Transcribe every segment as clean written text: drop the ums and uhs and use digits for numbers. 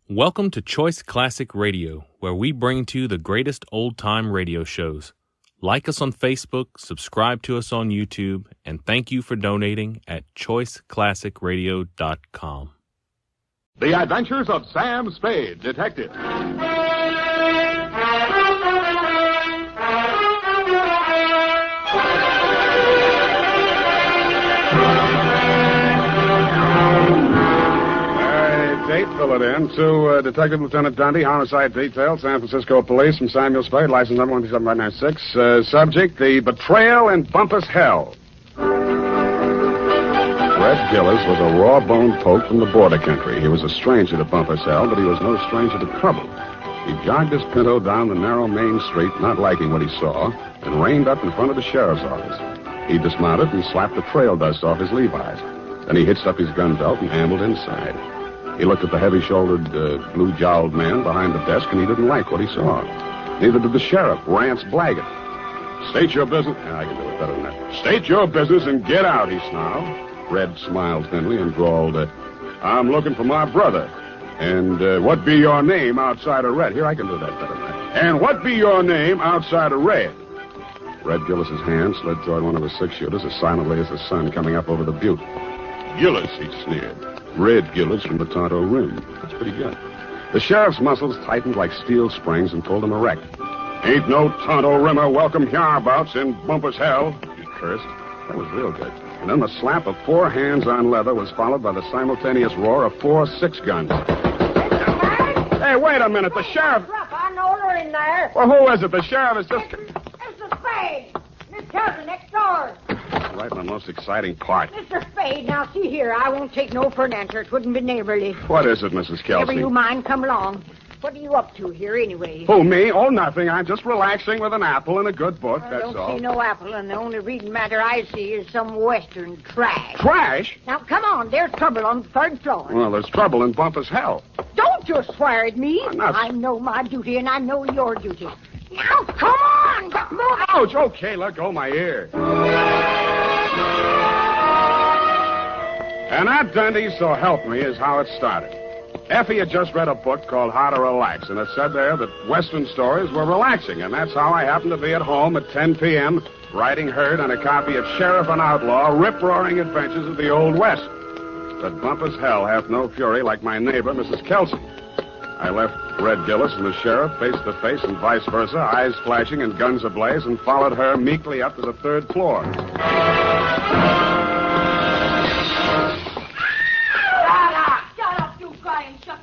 Welcome to Choice Classic Radio, where we bring to you the greatest old-time radio shows. Like us on Facebook, subscribe to us on YouTube, and thank you for donating at choiceclassicradio.com. The Adventures of Sam Spade, Detective. Date, fill it in. To Detective Lieutenant Dundee, Homicide Detail, San Francisco Police, from Samuel Spade, license number 127596. Subject, the Betrayal in Bumpus Hell. Red Gillis was a raw-boned poke from the border country. He was a stranger to Bumpus Hell, but he was no stranger to trouble. He jogged his Pinto down the narrow main street, not liking what he saw, and reined up in front of the sheriff's office. He dismounted and slapped the trail dust off his Levi's. Then he hitched up his gun belt and ambled inside. He looked at the heavy-shouldered, blue-jowled man behind the desk, and he didn't like what he saw. Neither did the sheriff, Rance Blaggett. State your business. I can do it better than that. State your business and get out, he snarled. Red smiled thinly and drawled, I'm looking for my brother. And what be your name outside of Red? Here, I can do that better than that. And what be your name outside of Red? Red Gillis's hand slid toward one of his six-shooters as silently as the sun coming up over the butte. Gillis, he sneered. Red Gillis from the Tonto Rim. That's pretty good. The sheriff's muscles tightened like steel springs and pulled him erect. Ain't no Tonto Rimmer welcome hereabouts in Bumpus Hell, he cursed. That was real good. And then the slap of 4 hands on leather was followed by the simultaneous roar of 4 6-guns. Hey, wait a minute. The sheriff... I know they're in there. Well, who is it? The sheriff is just... Mr. Spade. Miss Cousin next door. Right in the most exciting part. Mr. Spade, now see here. I won't take no for an answer. It wouldn't be neighborly. What is it, Mrs. Kelsey? Never you mind, come along. What are you up to here, anyway? Who, me? Oh, nothing. I'm just relaxing with an apple and a good book, I that's don't all. see no apple, and the only reading matter I see is some Western trash. Trash? Now, come on. There's trouble on the 3rd floor. Well, there's trouble in Bumpus Hell. Don't you swear at me. I'm not... I know my duty, and I know your duty. Now, come on. Move. Ouch! Okay, let go my ear. And that, Dundee, so help me, is how it started. Effie had just read a book called How to Relax, and it said there that Western stories were relaxing, and that's how I happened to be at home at 10 p.m., writing herd on a copy of Sheriff and Outlaw, rip-roaring adventures of the Old West. But Bumpus Hell hath no fury like my neighbor, Mrs. Kelsey. I left Red Gillis and the sheriff face to face and vice versa, eyes flashing and guns ablaze, and followed her meekly up to the 3rd floor.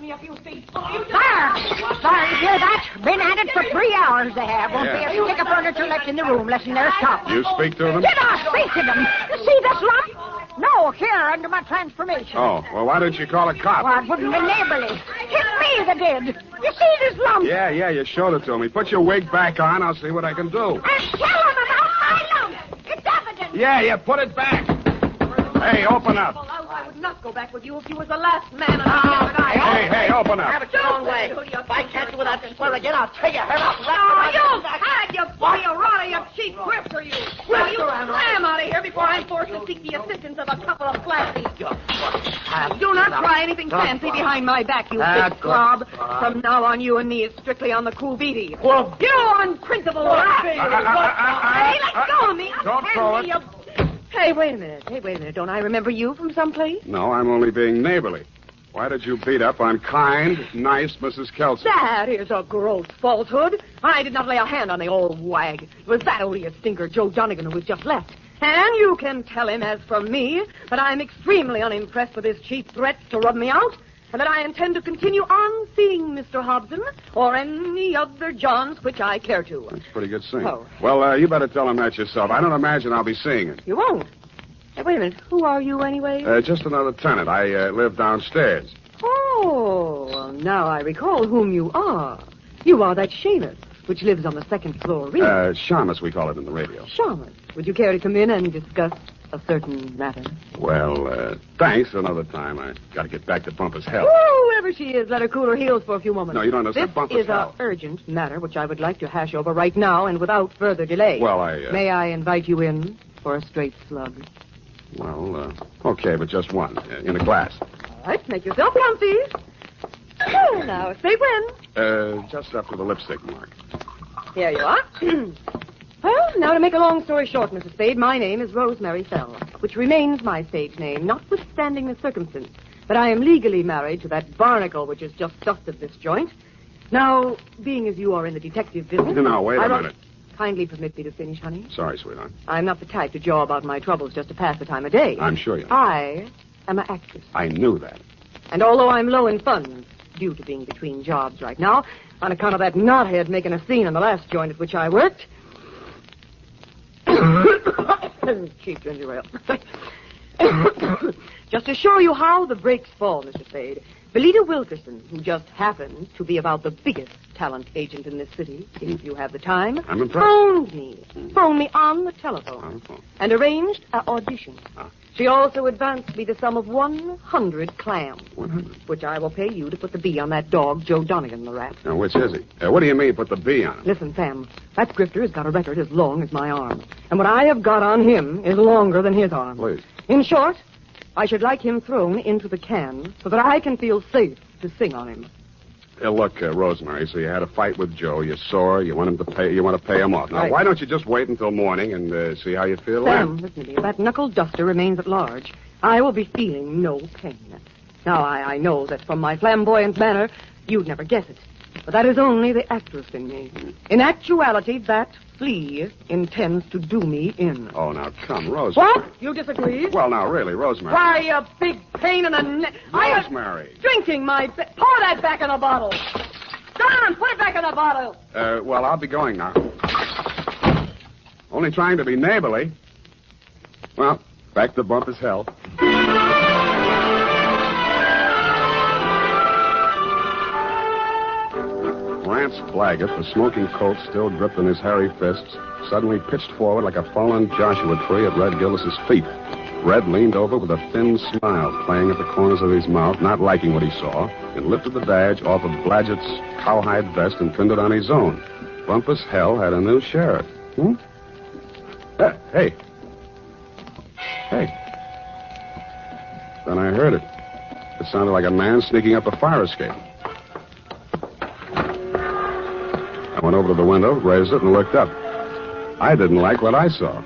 Me a few feet. Fire! Fire, you hear that? Been at it for 3 hours they have. Won't be a stick of furniture left in the room, less than their stop. You speak to them? Did I speak to them? You see this lump? No, here, under my transformation. Oh, well, why didn't you call a cop? Well, it wouldn't be neighborly. It's me that did. You see this lump? Yeah, you showed it to me. Put your wig back on, I'll see what I can do. And tell them about my lump. It's evident. Yeah, put it back. Hey, open up. I would not go back with you if you was the last man on the Hey, open up. Have it your own way. If I catch you without this swear again, I'll tear your hair off. You had, you boy, you rotter, you cheap grifter, you. Now, you slam out of here before I'm forced to seek the assistance of a couple of flashes. Do not try anything fancy behind my back, you big slob. From now on, you and me is strictly on the cool beaty. Well, You unprintable rat. Hey, let go of me. Don't throw it. Hey, wait a minute. Don't I remember you from someplace? No, I'm only being neighborly. Why did you beat up on kind, nice Mrs. Kelsey? That is a gross falsehood. I did not lay a hand on the old wag. It was that odious stinker, Joe Donegan, who was just left. And you can tell him, as from me, that I'm extremely unimpressed with his cheap threats to rub me out, and that I intend to continue on seeing Mr. Hobson or any other Johns which I care to. That's pretty good singing. Oh. Well, you better tell him that yourself. I don't imagine I'll be seeing him. You won't? Hey, wait a minute. Who are you, anyway? Just another tenant. I live downstairs. Oh, well, now I recall whom you are. You are that Seamus, which lives on the 2nd floor rear. Shamus, we call it in the radio. Shamus. Would you care to come in and discuss a certain matter? Well, thanks. Another time. I got to get back to Bumpus Hell. Whoever she is, let her cool her heels for a few moments. No, you don't understand. This Bumpus is an Hell. urgent matter which I would like to hash over right now and without further delay. Well, May I invite you in for a straight slug? Well, okay, but just one. In a glass. All right, make yourself comfy. Now, say when. Just up to the lipstick mark. Here you are. Well, now to make a long story short, Mrs. Spade, my name is Rosemary Fell, which remains my stage name, notwithstanding the circumstance that I am legally married to that barnacle which has just dusted this joint. Now, being as you are in the detective business... Now, wait a minute. Kindly permit me to finish, honey. Sorry, sweetheart. I'm not the type to jaw about my troubles just to pass the time of day. I'm sure you are. I am an actress. I knew that. And although I'm low in funds, due to being between jobs right now, on account of that knothead making a scene in the last joint at which I worked... Cheap ginger ale. Just to show you how the breaks fall, Mr. Spade, Belita Wilkerson, who just happens to be about the biggest talent agent in this city, if you have the time, I'm impressed. phoned me on the telephone, and arranged an audition. She also advanced me the sum of 100 clams, 100? which I will pay you to put the B on that dog, Joe Donegan, the rat. Now, which is he? What do you mean, put the B on him? Listen, Sam, that grifter has got a record as long as my arm, and what I have got on him is longer than his arm. Please. In short, I should like him thrown into the can so that I can feel safe to sing on him. Look, Rosemary, so you had a fight with Joe. You're sore. You want to pay him off. Now, Right. why don't you just wait until morning and see how you feel Sam, then? listen to me. If that knuckle duster remains at large, I will be feeling no pain. Now, I know that from my flamboyant manner, you'd never guess it. But that is only the actress in me. In actuality, that flea intends to do me in. Oh, now, come, Rosemary. What? You disagree? Well, now, really, Rosemary. Why, you big pain in the neck. Rosemary. Drinking my... Pour that back in the bottle. Go on, put it back in the bottle. Well, I'll be going now. Only trying to be neighborly. Well, back to Bumpus hell. Rance Blaggett, the smoking Colt still gripped in his hairy fists, suddenly pitched forward like a fallen Joshua tree at Red Gillis's feet. Red leaned over with a thin smile playing at the corners of his mouth, not liking what he saw, and lifted the badge off of Blaggett's cowhide vest and pinned it on his own. Bumpus Hell had a new sheriff. Hey. Then I heard it. It sounded like a man sneaking up a fire escape. I went over to the window, raised it, and looked up. I didn't like what I saw.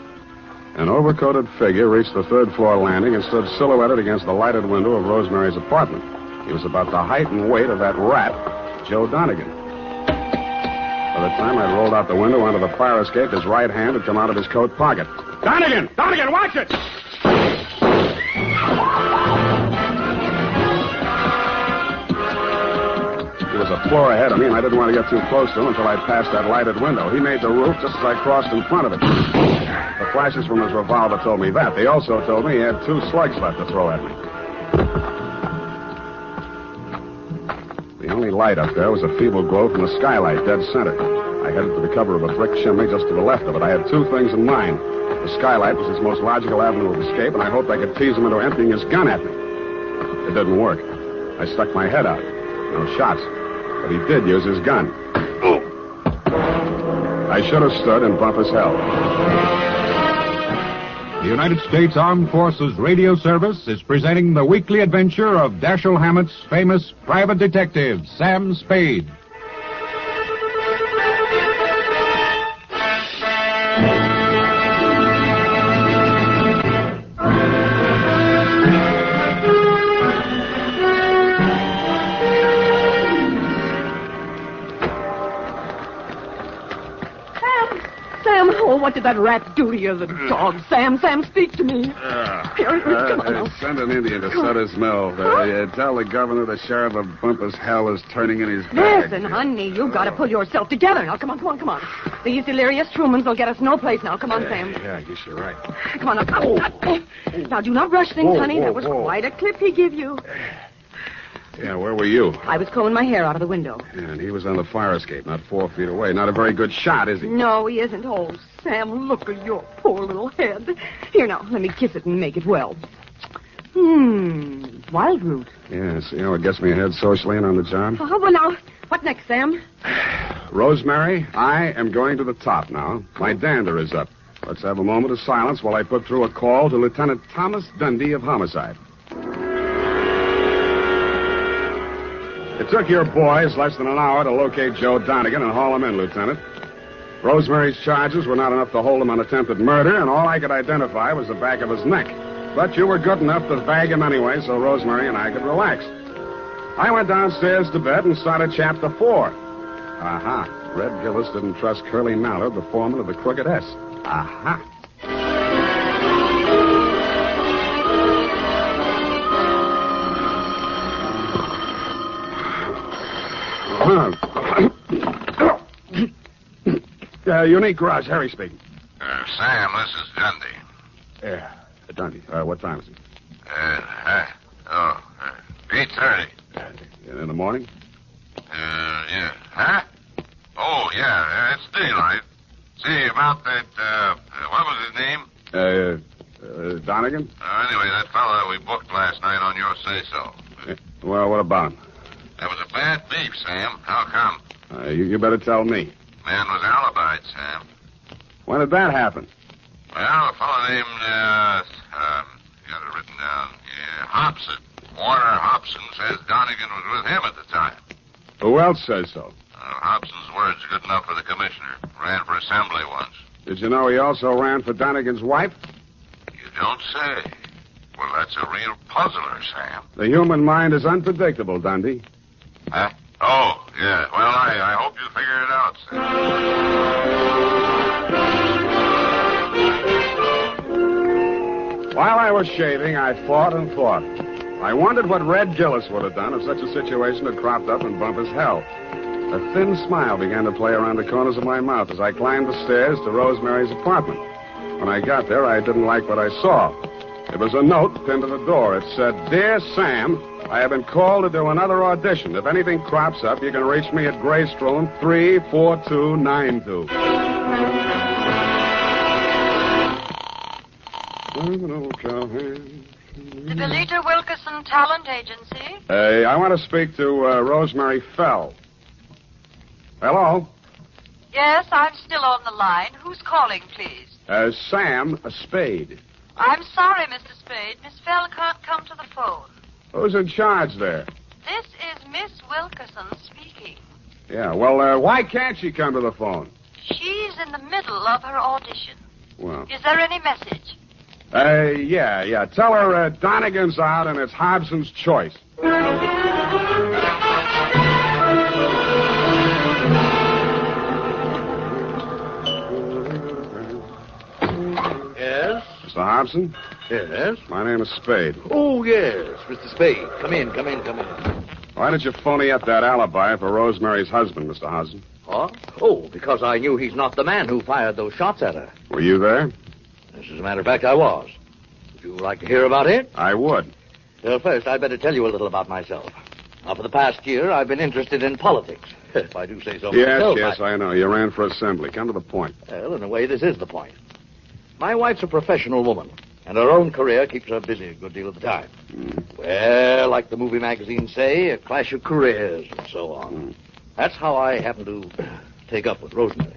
An overcoated figure reached the third-floor landing and stood silhouetted against the lighted window of Rosemary's apartment. He was about the height and weight of that rat, Joe Donegan. By the time I rolled out the window onto the fire escape, his right hand had come out of his coat pocket. Donegan! Donegan, watch it! He was a floor ahead of me, and I didn't want to get too close to him until I passed that lighted window. He made the roof just as I crossed in front of it. The flashes from his revolver told me that. They also told me he had 2 slugs left to throw at me. The only light up there was a feeble glow from the skylight, dead center. I headed for the cover of a brick chimney just to the left of it. I had 2 things in mind. The skylight was his most logical avenue of escape, and I hoped I could tease him into emptying his gun at me. It didn't work. I stuck my head out. No shots. But he did use his gun. I should have stood in Bumpus hell. The United States Armed Forces Radio Service is presenting the weekly adventure of Dashiell Hammett's famous private detective, Sam Spade. What did that rat do to you, the dog? Sam, speak to me. Come on. Send an Indian to Sutter's Mill. Tell the governor the sheriff of Bumpus Hell is turning in his bag. Listen, honey, you've got to pull yourself together. Now, come on. These delirious Trumans will get us no place now. Come on, Sam. Yeah, I guess you're right. Come on, now. Now, do not rush things, honey. That was quite a clip he gave you. Yeah, where were you? I was combing my hair out of the window. Yeah, and he was on the fire escape, not 4 feet away. Not a very good shot, is he? No, he isn't. Oh, Sam, look at your poor little head. Here, now, let me kiss it and make it well. Wild root. Yes, it gets me ahead socially and on the job. Oh, well, now, what next, Sam? Rosemary, I am going to the top now. My dander is up. Let's have a moment of silence while I put through a call to Lieutenant Thomas Dundee of Homicide. It took your boys less than an hour to locate Joe Donegan and haul him in, Lieutenant. Rosemary's charges were not enough to hold him on attempted murder, and all I could identify was the back of his neck. But you were good enough to bag him anyway, so Rosemary and I could relax. I went downstairs to bed and started Chapter 4. Aha. Red Gillis didn't trust Curly Mallard, the foreman of the Crooked S. Aha. Unique Garage, Harry speaking. Sam, this is Dundee. Yeah, Dundee. What time is it? 8:30. In the morning? Yeah. Huh? Oh, yeah, it's daylight. See, about that, what was his name? Donegan? Anyway, that fellow we booked last night on your say-so. Well, what about him? That was a bad beef, Sam. How come? You better tell me. Man was alibied, Sam. When did that happen? Well, a fellow named, got it written down. Yeah, Hobson. Warner Hobson says Donegan was with him at the time. Who else says so? Hobson's word's good enough for the commissioner. Ran for assembly once. Did you know he also ran for Donegan's wife? You don't say. Well, that's a real puzzler, Sam. The human mind is unpredictable, Dundee. Huh? Oh, yeah. Well, I hope you figure it out, Sam. While I was shaving, I thought and thought. I wondered what Red Gillis would have done if such a situation had cropped up in Bumpus' hell. A thin smile began to play around the corners of my mouth as I climbed the stairs to Rosemary's apartment. When I got there, I didn't like what I saw. It was a note pinned to the door. It said, "Dear Sam, I have been called to do another audition. If anything crops up, you can reach me at Graystone 34292. The Belita Wilkerson Talent Agency? I want to speak to Rosemary Fell. Hello? Yes, I'm still on the line. Who's calling, please? Sam Spade. I'm sorry, Mr. Spade. Miss Fell can't come to the phone. Who's in charge there? This is Miss Wilkerson speaking. Yeah, well, why can't she come to the phone? She's in the middle of her audition. Well. Is there any message? Yeah. Tell her Donegan's out and it's Hobson's choice. Yes? Mr. Hobson? Yes? My name is Spade. Oh, yes, Mr. Spade. Come in. Why did you phony up that alibi for Rosemary's husband, Mr. Hobson? Huh? Oh, because I knew he's not the man who fired those shots at her. Were you there? As a matter of fact, I was. Would you like to hear about it? I would. Well, first, I'd better tell you a little about myself. Now, for the past year, I've been interested in politics, if I do say so myself. Yes, I know. You ran for assembly. Come to the point. Well, in a way, this is the point. My wife's a professional woman, and her own career keeps her busy a good deal of the time. Well, like the movie magazines say, a clash of careers and so on. That's how I happened to take up with Rosemary.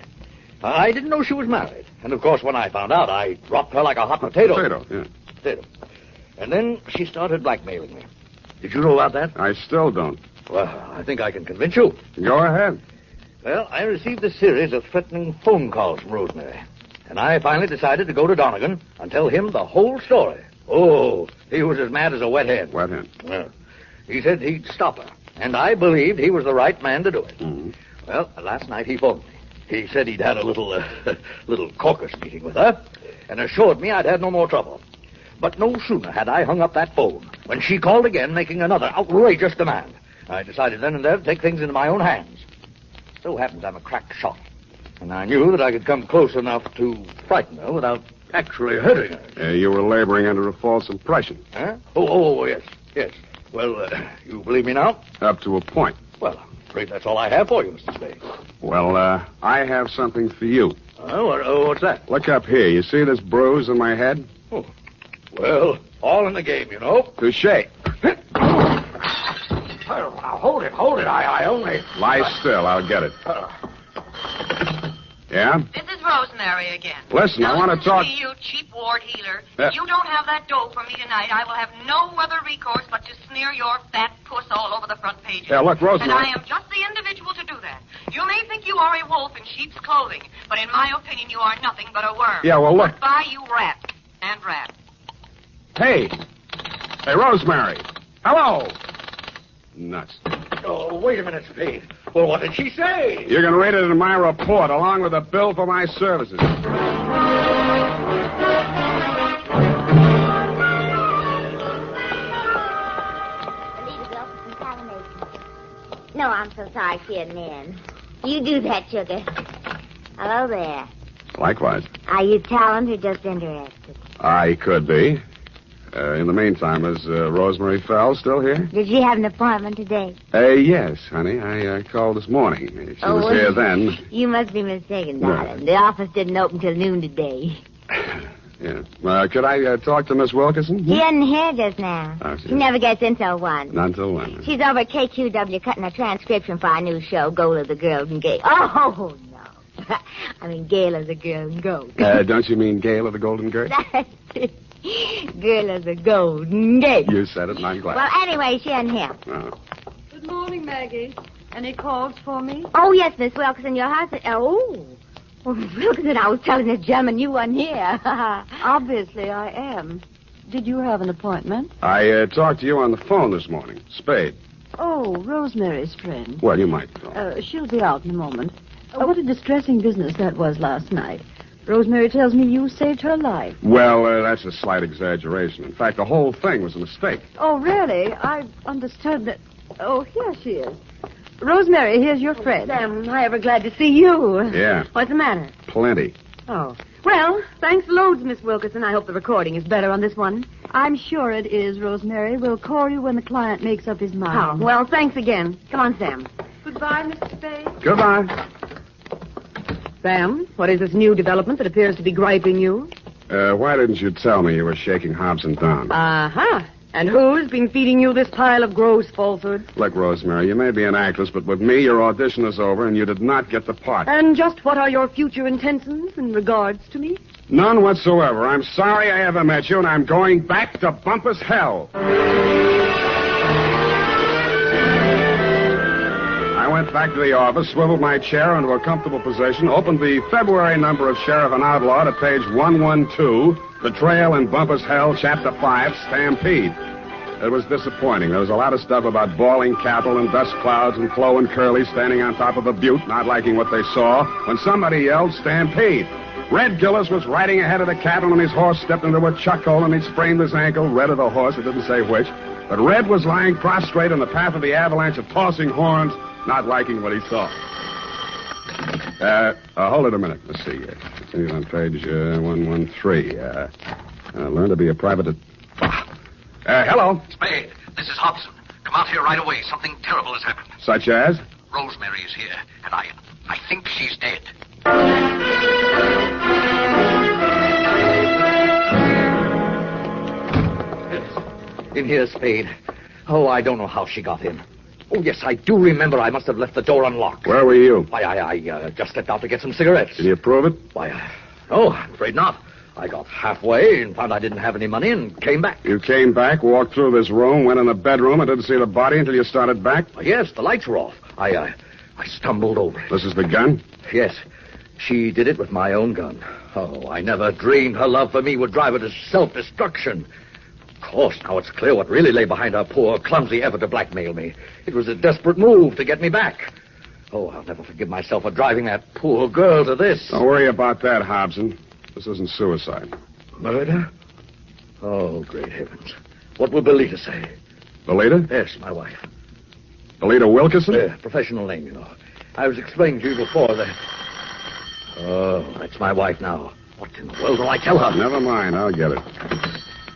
I didn't know she was married, and of course, when I found out, I dropped her like a hot potato. Potato. And then she started blackmailing me. Did you know about that? I still don't. Well, I think I can convince you. Go ahead. Well, I received a series of threatening phone calls from Rosemary. And I finally decided to go to Donegan and tell him the whole story. Oh, he was as mad as a wet hen. Wet hen? Well, he said he'd stop her. And I believed he was the right man to do it. Mm-hmm. Well, last night he phoned me. He said he'd had a little caucus meeting with her and assured me I'd had no more trouble. But no sooner had I hung up that phone when she called again, making another outrageous demand. I decided then and there to take things into my own hands. So happens I'm a crack shot. And I knew that I could come close enough to frighten her without actually hurting her. You were laboring under a false impression. Huh? Oh, yes. Well, you believe me now? Up to a point. Well, I'm afraid that's all I have for you, Mr. Spade. Well, I have something for you. What's that? Look up here. You see this bruise on my head? Oh. Well, all in the game, you know. Touché. Now, hold it. I only... Lie still. I'll get it. Yeah? This is Rosemary again. Listen, I Now, want to listen talk... me, you cheap ward healer. Yeah. If you don't have that dough for me tonight, I will have no other recourse but to smear your fat puss all over the front pages. Yeah, look, Rosemary... And I am just the individual to do that. You may think you are a wolf in sheep's clothing, but in my opinion, you are nothing but a worm. Yeah, well, look... Goodbye, you rat. And rat. Hey! Hey, Rosemary! Hello! Nuts. Oh, wait a minute, Spade. Well, what did she say? You're going to read it in my report, along with a bill for my services. No, I'm so sorry she isn't in. You do that, sugar. Hello there. Likewise. Are you talent or just interested? I could be. In the meantime, is Rosemary Fell still here? Did she have an appointment today? Yes, honey. I called this morning. She was here then. You must be mistaken, No. darling. The office didn't open till noon today. Yeah. Could I talk to Miss Wilkerson? She isn't here just now. Oh, She never gets in till 1. Not until when? She's over at KQW cutting a transcription for our new show, Goal of the Girls and Gay. Oh, no. I mean, Gale of the Girl and Goat. Don't you mean Gale of the Golden Gate? That's it. Girl of the Golden Gate. You said it, and I'm glad. Well, anyway, she isn't here. Oh. Good morning, Maggie. Any calls for me? Oh, yes, Miss Wilkerson, your husband. Oh, Miss Wilkerson, I was telling this gentleman you weren't here. Obviously, I am. Did you have an appointment? I talked to you on the phone this morning. Spade. Oh, Rosemary's friend. Well, you might know. She'll be out in a moment. What a distressing business that was last night. Rosemary tells me you saved her life. Well, that's a slight exaggeration. In fact, the whole thing was a mistake. Oh, really? I understood that... Oh, here she is. Rosemary, here's your friend. Sam, I ever glad to see you. Yeah. What's the matter? Plenty. Oh. Well, thanks loads, Miss Wilkerson. I hope the recording is better on this one. I'm sure it is, Rosemary. We'll call you when the client makes up his Oh, mind. well, thanks again. Come on, Sam. Goodbye, Mr. Spade. Goodbye. Sam, what is this new development that appears to be griping you? Why didn't you tell me you were shaking Hobson down? Uh-huh. And who's been feeding you this pile of gross falsehoods? Look, Rosemary, you may be an actress, but with me, your audition is over, and you did not get the part. And just what are your future intentions in regards to me? None whatsoever. I'm sorry I ever met you, and I'm going back to Bumpus hell. I went back to the office, swiveled my chair into a comfortable position, opened the February number of Sheriff and Outlaw to page 112, Betrayal in Bumpus Hell, Chapter 5, Stampede. It was disappointing. There was a lot of stuff about bawling cattle and dust clouds and Flo and Curly standing on top of a butte, not liking what they saw, when somebody yelled, Stampede. Red Gillis was riding ahead of the cattle, and his horse stepped into a chuck hole, and he'd sprained his ankle. Red or the horse, it didn't say which. But Red was lying prostrate in the path of the avalanche of tossing horns, not liking what he saw. Hold it a minute. Let's see. Continue on page 113. Learn to be a private... hello. Spade, this is Hobson. Come out here right away. Something terrible has happened. Such as? Rosemary is here, and I think she's dead. In here, Spade. Oh, I don't know how she got in. Oh, yes, I do remember I must have left the door unlocked. Where were you? Why, I just stepped out to get some cigarettes. Can you prove it? Why, no, I'm afraid not. I got halfway and found I didn't have any money and came back. You came back, walked through this room, went in the bedroom, and didn't see the body until you started back? Yes, the lights were off. I stumbled over it. This is the gun? Yes. She did it with my own gun. Oh, I never dreamed her love for me would drive her to self-destruction. Of course, now it's clear what really lay behind her poor, clumsy effort to blackmail me. It was a desperate move to get me back. Oh, I'll never forgive myself for driving that poor girl to this. Don't worry about that, Hobson. This isn't suicide. Murder? Oh, great heavens. What will Belita say? Belita? Yes, my wife. Belita Wilkerson? Professional name, you know. I was explaining to you before that... Oh, that's my wife now. What in the world will I tell her? Never mind, I'll get it.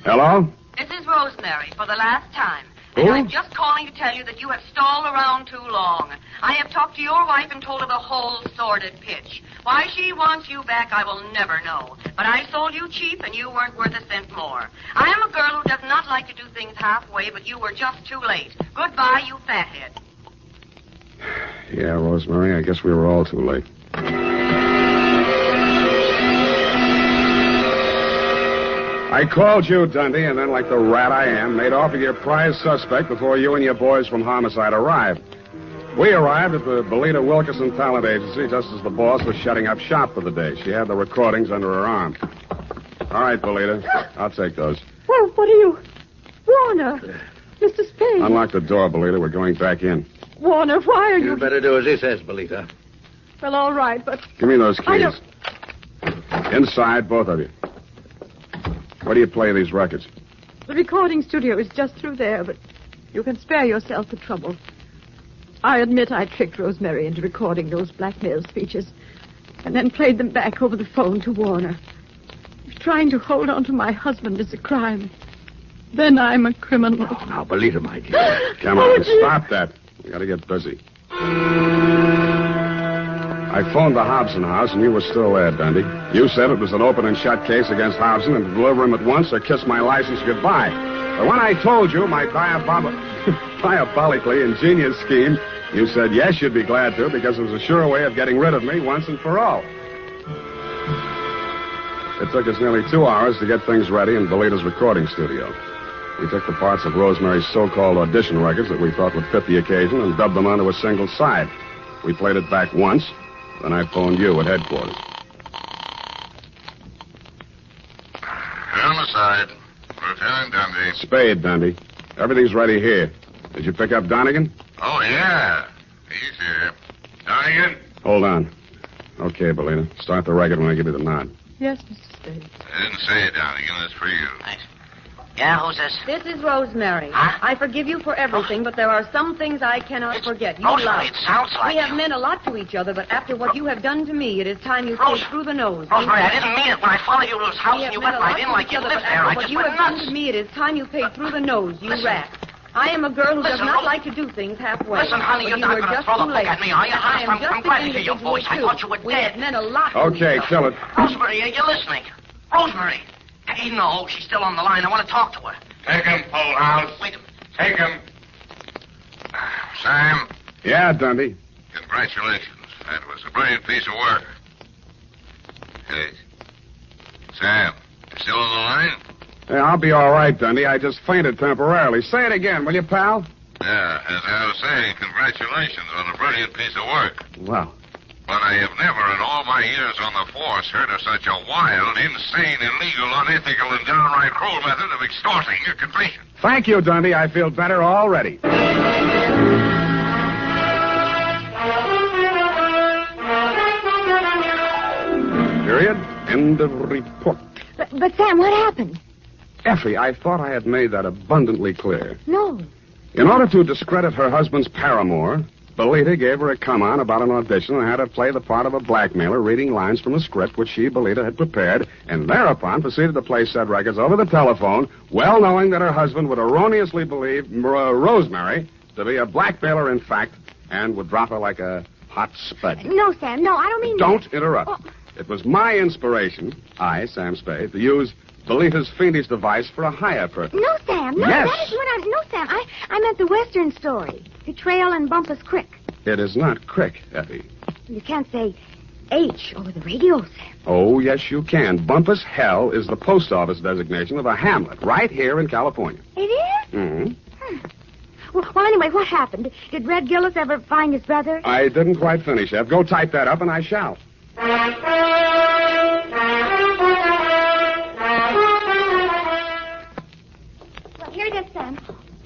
Hello? This is Rosemary for the last time. Who? And I'm just calling to tell you that you have stalled around too long. I have talked to your wife and told her the whole sordid pitch. Why she wants you back, I will never know. But I sold you cheap, and you weren't worth a cent more. I am a girl who does not like to do things halfway, but you were just too late. Goodbye, you fathead. Yeah, Rosemary, I guess we were all too late. I called you, Dundee, and then, like the rat I am, made off with your prize suspect before you and your boys from Homicide arrived. We arrived at the Belita Wilkerson Talent Agency just as the boss was shutting up shop for the day. She had the recordings under her arm. All right, Belita. I'll take those. Well, what are you... Warner. Mr. Spade. Unlock the door, Belita. We're going back in. Warner, why are you... You'd better do as he says, Belita. Well, all right, but... Give me those I keys. Inside, both of you. Where do you play these records? The recording studio is just through there, but you can spare yourself the trouble. I admit I tricked Rosemary into recording those blackmail speeches and then played them back over the phone to Warner. If trying to hold on to my husband is a crime, then I'm a criminal. Oh, now, Belita, my dear. Come on, stop that. We gotta get busy. I phoned the Hobson house, and you were still there, Dundee. You said it was an open and shut case against Hobson and to deliver him at once or kiss my license goodbye. But when I told you my diabolically ingenious scheme, you said yes, you'd be glad to, because it was a sure way of getting rid of me once and for all. It took us nearly 2 hours to get things ready in Belita's recording studio. We took the parts of Rosemary's so-called audition records that we thought would fit the occasion and dubbed them onto a single side. We played it back once, then I phoned you at headquarters. Homicide. Lieutenant Dundee. Spade, Dundee. Everything's ready here. Did you pick up Donegan? Oh, yeah. He's here. Donegan? Hold on. Okay, Belita. Start the record when I give you the nod. Yes, Mr. Spade. I didn't say it, Donegan. That's for you. Thanks. Yeah, who's this? This is Rosemary. Huh? I forgive you for everything, but there are some things I cannot forget. You Rosemary, lied. it sounds like We have you. meant a lot to each other, but after what you have done to me, it is time you paid through the nose. Rosemary, I didn't mean it. When I followed you to his house We and have you meant went a lot right in to like each you other, lived but there, after I what just you went have done nuts. to me, it is time you paid through the nose, you Listen. rat. I am a girl who does Listen, not Ro- like to do things halfway. Listen, honey, but you're not were going to just throw the too book late. at me, are you? I am I'm just glad to beginning hear your do voice. I too. thought you were We dead. have meant a lot to Okay, each other. kill it. Rosemary, are you listening? Rosemary. Hey, no, she's still on the line. I want to talk to her. Take him, House. Wait a minute. Take him. Sam, Yeah, Dundee. congratulations. That was a brilliant piece of work. Hey, Sam, you still on the line? Hey, I'll be all right, Dundee. I just fainted temporarily. Say it again, will you, pal? Yeah, as I was saying, congratulations on a brilliant piece of work. Well, But I have never in all my years on the force heard of such a wild, insane, illegal, unethical, and downright cruel method of extorting a confession. thank you, Dundee. I feel better already. Period. End of report. But Sam, what happened? Effie, I thought I had made that abundantly clear. No. In order to discredit her husband's paramour, Belita gave her a come-on about an audition and had her play the part of a blackmailer reading lines from a script which she, Belita, had prepared, and thereupon proceeded to play said records over the telephone, well knowing that her husband would erroneously believe Rosemary to be a blackmailer in fact, and would drop her like a hot spud. No, Sam, no, I don't mean Don't that. interrupt. Oh. It was my inspiration, I, Sam Spade, to use Belita's fiendish device for a higher purpose. No, Sam, no, Yes. that is what No, Sam, I meant the Western story. Betrayal and Bumpus Creek. It is not Crick, Effie. You can't say H over the radio, Sam. Oh, yes, you can. Bumpus Hell is the post office designation of a hamlet right here in California. It is? Mm-hmm. Well, anyway, what happened? Did Red Gillis ever find his brother? I didn't quite finish, Ev. Go type that up, and I shall. Well, here it is, Sam.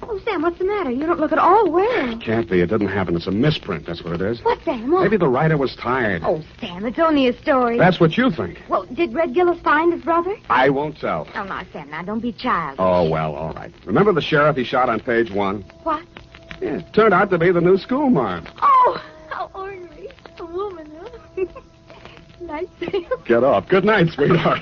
Oh, Sam, what's the matter? You don't look at all well. Can't be. It didn't happen. It's a misprint. That's what it is. What, Sam? What? Maybe the writer was tired. Oh, Sam, it's only a story. That's what you think. Well, did Red Gillis find his brother? I won't tell. Oh, now, Sam, now, don't be childish. Oh, well, all right. Remember the sheriff he shot on page 1? What? Yeah, it turned out to be the new schoolmarm. Oh, how ornery. A woman, huh? Nice. Get off. Good night, sweetheart.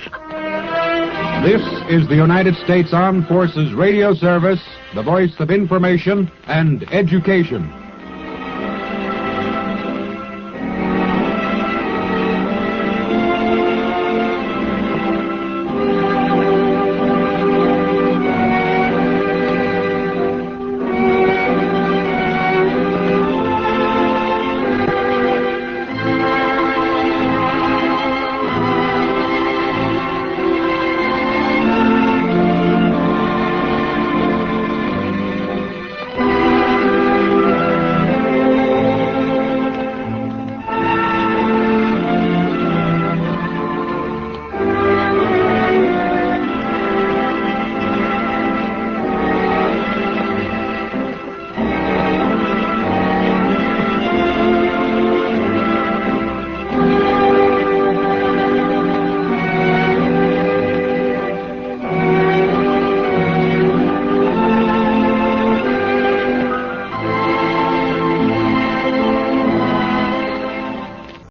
This is the United States Armed Forces Radio Service, the voice of information and education.